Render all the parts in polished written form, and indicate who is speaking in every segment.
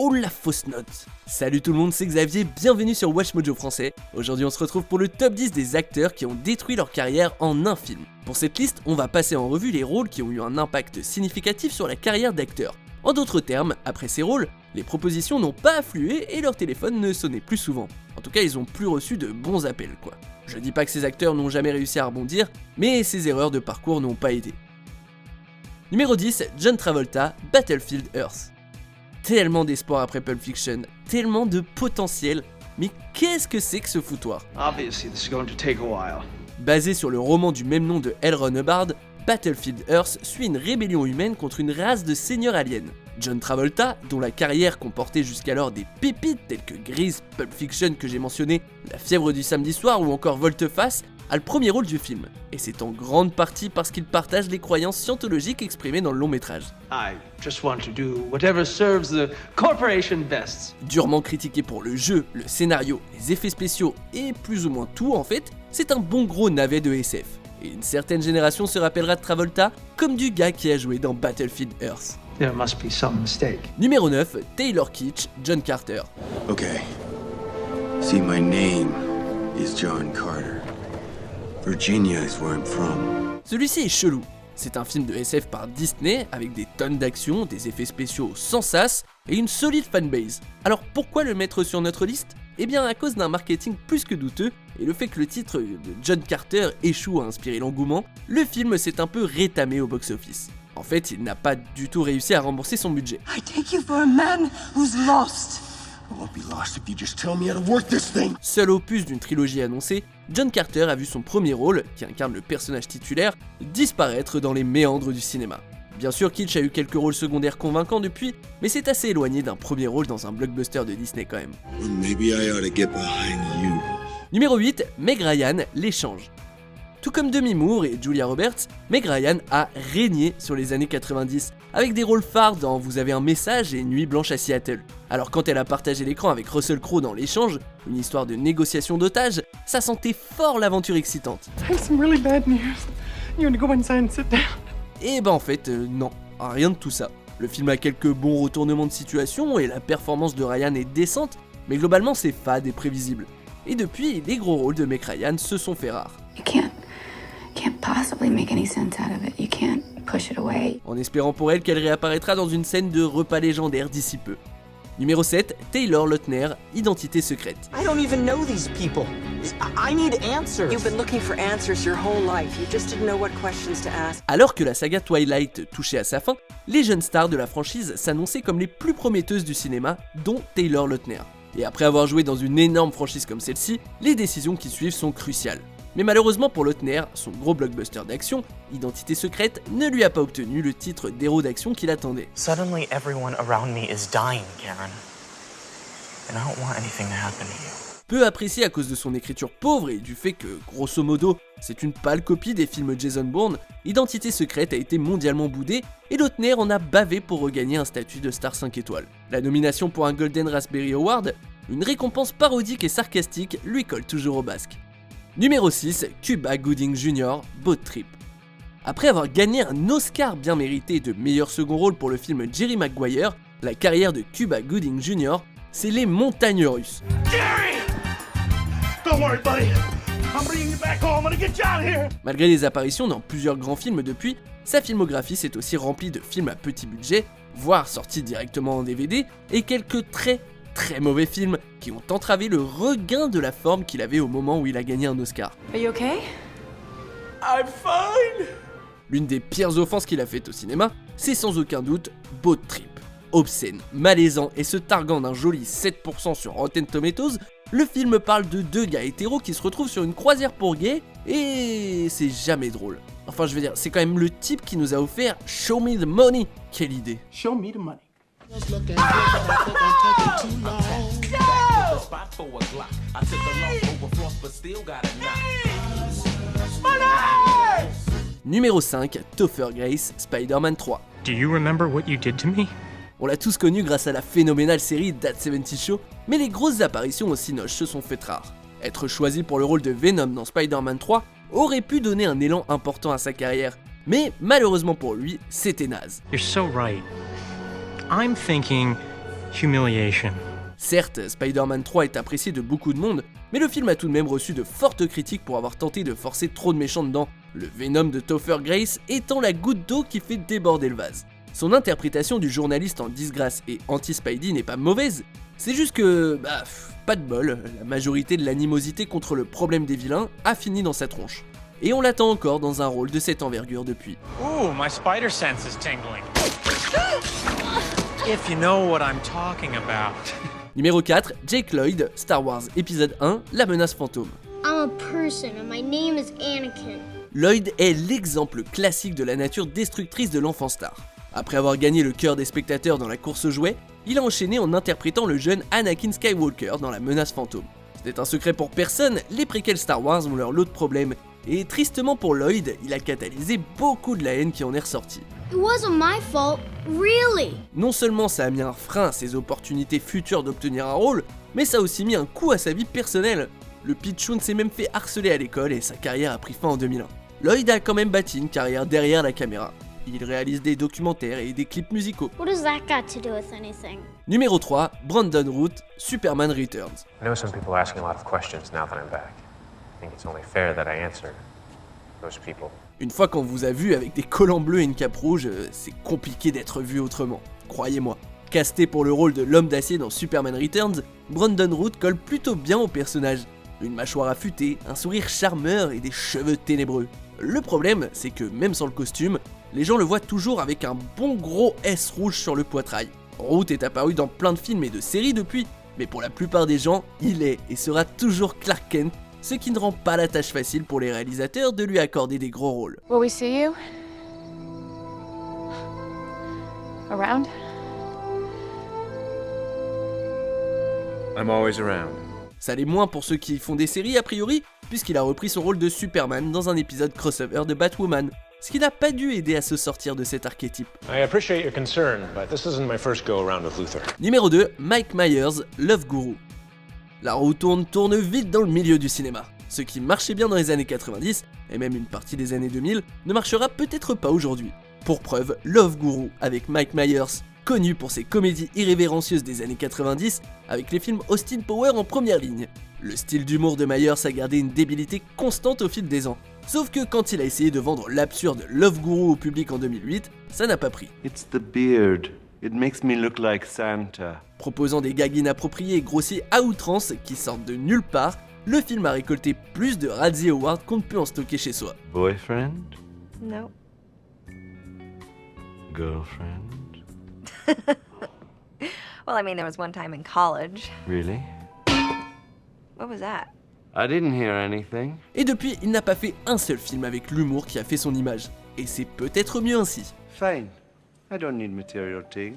Speaker 1: Oh la fausse note! Salut tout le monde, c'est Xavier, bienvenue sur Watch Mojo français. Aujourd'hui on se retrouve pour le top 10 des acteurs qui ont détruit leur carrière en un film. Pour cette liste, on va passer en revue les rôles qui ont eu un impact significatif sur la carrière d'acteurs. En d'autres termes, après ces rôles, les propositions n'ont pas afflué et leur téléphone ne sonnait plus souvent. En tout cas, ils ont plus reçu de bons appels quoi. Je dis pas que ces acteurs n'ont jamais réussi à rebondir, mais ces erreurs de parcours n'ont pas aidé. Numéro 10, John Travolta, Battlefield Earth. Tellement d'espoir après Pulp Fiction, tellement de potentiel, mais qu'est-ce que c'est que ce foutoir? Basé sur le roman du même nom de L. Ron Hubbard, Battlefield Earth suit une rébellion humaine contre une race de seigneurs aliens. John Travolta, dont la carrière comportait jusqu'alors des pépites telles que Grease, Pulp Fiction que j'ai mentionné, La fièvre du samedi soir ou encore Volte-face, a le premier rôle du film, et c'est en grande partie parce qu'il partage les croyances scientologiques exprimées dans le long métrage.
Speaker 2: I just want to do whatever serves the corporation best.
Speaker 1: Durement critiqué pour le jeu, le scénario, les effets spéciaux et plus ou moins tout en fait, c'est un bon gros navet de SF. Et une certaine génération se rappellera de Travolta comme du gars qui a joué dans Battlefield Earth.
Speaker 2: There must be some mistake.
Speaker 1: Numéro 9, Taylor Kitsch, John Carter.
Speaker 3: Okay. See, my name is John Carter. Virginia is where I'm from.
Speaker 1: Celui-ci est chelou. C'est un film de SF par Disney avec des tonnes d'action, des effets spéciaux sans sas et une solide fanbase. Alors pourquoi le mettre sur notre liste? Eh bien à cause d'un marketing plus que douteux et le fait que le titre de John Carter échoue à inspirer l'engouement, le film s'est un peu rétamé au box-office. En fait, il n'a pas du tout réussi à rembourser son budget.
Speaker 4: I take you for a man who's lost.
Speaker 3: I won't be lost if you just tell me how to work this thing.
Speaker 1: Seul opus d'une trilogie annoncée, John Carter a vu son premier rôle, qui incarne le personnage titulaire, disparaître dans les méandres du cinéma. Bien sûr, Kitsch a eu quelques rôles secondaires convaincants depuis, mais c'est assez éloigné d'un premier rôle dans un blockbuster de Disney quand même.
Speaker 3: Maybe I ought to get behind you.
Speaker 1: Numéro 8, Meg Ryan, L'échange. Tout comme Demi Moore et Julia Roberts, Meg Ryan a régné sur les années 90, avec des rôles phares dans Vous avez un message et Nuit blanche à Seattle. Alors quand elle a partagé l'écran avec Russell Crowe dans L'échange, une histoire de négociation d'otages, ça sentait fort l'aventure excitante.
Speaker 5: I have some really bad news. You want to go inside and sit down?
Speaker 1: Et ben en fait, non, rien de tout ça. Le film a quelques bons retournements de situation et la performance de Ryan est décente, mais globalement c'est fade et prévisible. Et depuis, les gros rôles de Meg Ryan se sont fait rares.
Speaker 4: You can't possibly make any sense out of it. You can't push it away.
Speaker 1: En espérant pour elle qu'elle réapparaîtra dans une scène de repas légendaire d'ici peu. Numéro 7, Taylor Lautner, Identité secrète.
Speaker 6: I don't even know these people. I need answers.
Speaker 7: You've been looking for answers your whole life. You just didn't know what questions to ask.
Speaker 1: Alors que la saga Twilight touchait à sa fin, les jeunes stars de la franchise s'annonçaient comme les plus prometteuses du cinéma, dont Taylor Lautner. Et après avoir joué dans une énorme franchise comme celle-ci, les décisions qui suivent sont cruciales. Mais malheureusement pour Lautner, son gros blockbuster d'action, Identité secrète, ne lui a pas obtenu le titre d'héros d'action qu'il attendait.
Speaker 6: Suddenly everyone around me is dying, Karen. And I don't want anything to happen to you.
Speaker 1: Peu apprécié à cause de son écriture pauvre et du fait que, grosso modo, c'est une pâle copie des films Jason Bourne, Identité secrète a été mondialement boudé et Lautner en a bavé pour regagner un statut de star 5 étoiles. La nomination pour un Golden Raspberry Award, une récompense parodique et sarcastique, lui colle toujours au basque. Numéro 6, Cuba Gooding Jr., Boat Trip. Après avoir gagné un Oscar bien mérité de meilleur second rôle pour le film Jerry Maguire, la carrière de Cuba Gooding Jr., c'est les montagnes russes.
Speaker 2: Jerry! Don't worry, buddy. I'm bringing you back home. I'm gonna get you out of here.
Speaker 1: Malgré les apparitions dans plusieurs grands films depuis, sa filmographie s'est aussi remplie de films à petit budget, voire sortis directement en DVD, et quelques très mauvais films qui ont entravé le regain de la forme qu'il avait au moment où il a gagné un Oscar.
Speaker 7: Are you okay?
Speaker 2: I'm fine.
Speaker 1: L'une des pires offenses qu'il a faites au cinéma, c'est sans aucun doute Boat Trip. Obscène, malaisant et se targuant d'un joli 7% sur Rotten Tomatoes, le film parle de deux gars hétéros qui se retrouvent sur une croisière pour gays et c'est jamais drôle. Enfin je veux dire, c'est quand même le type qui nous a offert Show Me the Money. Quelle idée.
Speaker 2: Show me the money.
Speaker 1: Numéro 5, Topher Grace, Spider-Man 3.
Speaker 5: Do you remember what you did to me?
Speaker 1: On l'a tous connu grâce à la phénoménale série That 70 Show, mais les grosses apparitions au cinoche se sont faites rares. Être choisi pour le rôle de Venom dans Spider-Man 3 aurait pu donner un élan important à sa carrière, mais malheureusement pour lui, c'était naze.
Speaker 5: You're so right. I'm thinking
Speaker 8: Humiliation.
Speaker 1: Certes, Spider-Man 3 est apprécié de beaucoup de monde, mais le film a tout de même reçu de fortes critiques pour avoir tenté de forcer trop de méchants dedans, le Venom de Topher Grace étant la goutte d'eau qui fait déborder le vase. Son interprétation du journaliste en disgrâce et anti-Spidey n'est pas mauvaise, c'est juste que, pas de bol, la majorité de l'animosité contre le problème des vilains a fini dans sa tronche. Et on l'attend encore dans un rôle de cette envergure depuis.
Speaker 8: Ooh, my spider sense is tingling. If you know what I'm talking about.
Speaker 1: Numéro 4, Jake Lloyd, Star Wars épisode 1, La menace fantôme.
Speaker 9: I'm a person and my name is Anakin.
Speaker 1: Lloyd est l'exemple classique de la nature destructrice de l'enfant star. Après avoir gagné le cœur des spectateurs dans la course aux jouets, il a enchaîné en interprétant le jeune Anakin Skywalker dans La menace fantôme. C'était un secret pour personne, les préquels Star Wars ont leur lot de problèmes, et tristement pour Lloyd, il a catalysé beaucoup de la haine qui en est ressortie.
Speaker 9: It wasn't my fault, really.
Speaker 1: Non seulement ça a mis un frein à ses opportunités futures d'obtenir un rôle, mais ça a aussi mis un coup à sa vie personnelle. Le Pichoun s'est même fait harceler à l'école et sa carrière a pris fin en 2001. Lloyd a quand même bâti une carrière derrière la caméra. Il réalise des documentaires et des clips musicaux.
Speaker 9: What does that got to do with anything?
Speaker 1: Numéro 3, Brandon Root, Superman Returns.
Speaker 10: I know some people are asking a lot of questions now that I'm back. I think it's only fair that I answer those people.
Speaker 1: Une fois qu'on vous a vu avec des collants bleus et une cape rouge, c'est compliqué d'être vu autrement, croyez-moi. Casté pour le rôle de l'homme d'acier dans Superman Returns, Brandon Root colle plutôt bien au personnage. Une mâchoire affûtée, un sourire charmeur et des cheveux ténébreux. Le problème, c'est que même sans le costume, les gens le voient toujours avec un bon gros S rouge sur le poitrail. Root est apparu dans plein de films et de séries depuis, mais pour la plupart des gens, il est et sera toujours Clark Kent, ce qui ne rend pas la tâche facile pour les réalisateurs de lui accorder des gros rôles.
Speaker 4: Will we see you? Around?
Speaker 3: I'm always around.
Speaker 1: Ça l'est moins pour ceux qui font des séries a priori, puisqu'il a repris son rôle de Superman dans un épisode crossover de Batwoman, ce qui n'a pas dû aider à se sortir de cet archétype.
Speaker 10: I appreciate your concern, but this isn't my first go-around with Luthor.
Speaker 1: Numéro 2, Mike Myers, Love Guru. La roue tourne vite dans le milieu du cinéma. Ce qui marchait bien dans les années 90, et même une partie des années 2000, ne marchera peut-être pas aujourd'hui. Pour preuve, Love Guru avec Mike Myers, connu pour ses comédies irrévérencieuses des années 90, avec les films Austin Powers en première ligne. Le style d'humour de Myers a gardé une débilité constante au fil des ans. Sauf que quand il a essayé de vendre l'absurde Love Guru au public en 2008, ça n'a pas pris.
Speaker 3: It's the beard. It makes me look like Santa.
Speaker 1: Proposant des gags inappropriés et grossiers à outrance qui sortent de nulle part, le film a récolté plus de Razzie Awards qu'on ne peut en stocker chez soi.
Speaker 3: Boyfriend?
Speaker 9: No.
Speaker 3: Girlfriend?
Speaker 11: Well, I mean, there was one time in college.
Speaker 3: Really?
Speaker 11: What was that?
Speaker 3: I didn't hear anything.
Speaker 1: Et depuis, il n'a pas fait un seul film avec l'humour qui a fait son image. Et c'est peut-être mieux ainsi.
Speaker 3: Fine. I don't need material things.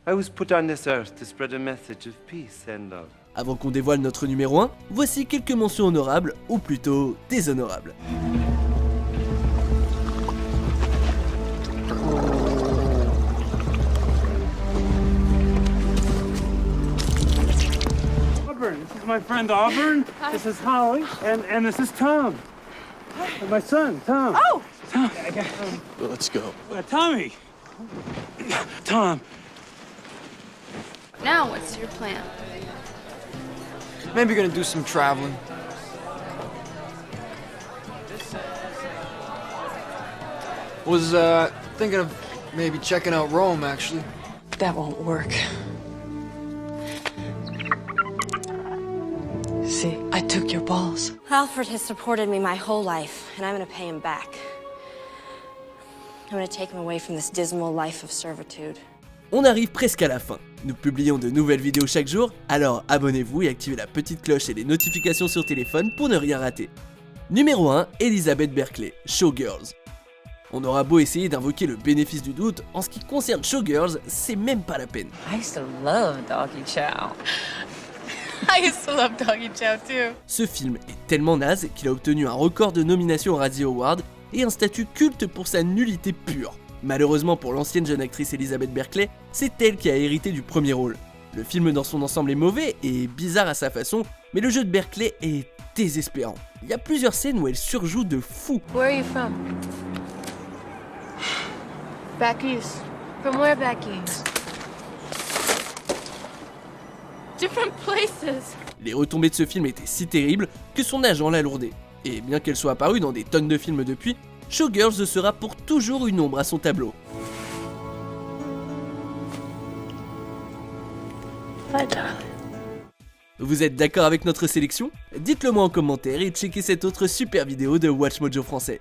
Speaker 3: I was put on this earth to spread a message of peace and love.
Speaker 1: Avant qu'on dévoile notre numéro 1, voici quelques mentions honorables, ou plutôt déshonorables.
Speaker 2: Auburn, this is my friend Auburn. Hi. This is Holly, and this is Tom. And my son, Tom.
Speaker 5: Oh!
Speaker 2: Tom.
Speaker 3: Well, let's go.
Speaker 2: Tommy. Tom.
Speaker 4: Now what's your plan?
Speaker 12: Maybe gonna do some traveling. Was thinking of maybe checking out Rome, actually.
Speaker 7: That won't work. See, I took your balls.
Speaker 11: Alfred has supported me my whole life, and I'm gonna pay him back. I'm gonna take him away from this dismal life of servitude.
Speaker 1: On arrive presque à la fin. Nous publions de nouvelles vidéos chaque jour, alors abonnez-vous et activez la petite cloche et les notifications sur téléphone pour ne rien rater. Numéro 1, Elizabeth Berkley, Showgirls. On aura beau essayer d'invoquer le bénéfice du doute, en ce qui concerne Showgirls, c'est même pas la peine.
Speaker 13: I used to love Doggy Chow. I used to love Doggy Chow too.
Speaker 1: Ce film est tellement naze qu'il a obtenu un record de nominations aux Razzie Awards et un statut culte pour sa nullité pure. Malheureusement pour l'ancienne jeune actrice Elizabeth Berkley, c'est elle qui a hérité du premier rôle. Le film dans son ensemble est mauvais et bizarre à sa façon, mais le jeu de Berkley est désespérant. Il y a plusieurs scènes où elle surjoue de fou.
Speaker 13: Where are you from? Back east. From where back east? different places.
Speaker 1: Les retombées de ce film étaient si terribles que son agent l'a lourdé. Et bien qu'elle soit apparue dans des tonnes de films depuis, Showgirls sera pour toujours une ombre à son tableau.
Speaker 9: Bye, darling.
Speaker 1: Vous êtes d'accord avec notre sélection? Dites-le moi en commentaire et checkez cette autre super vidéo de Watch Mojo français.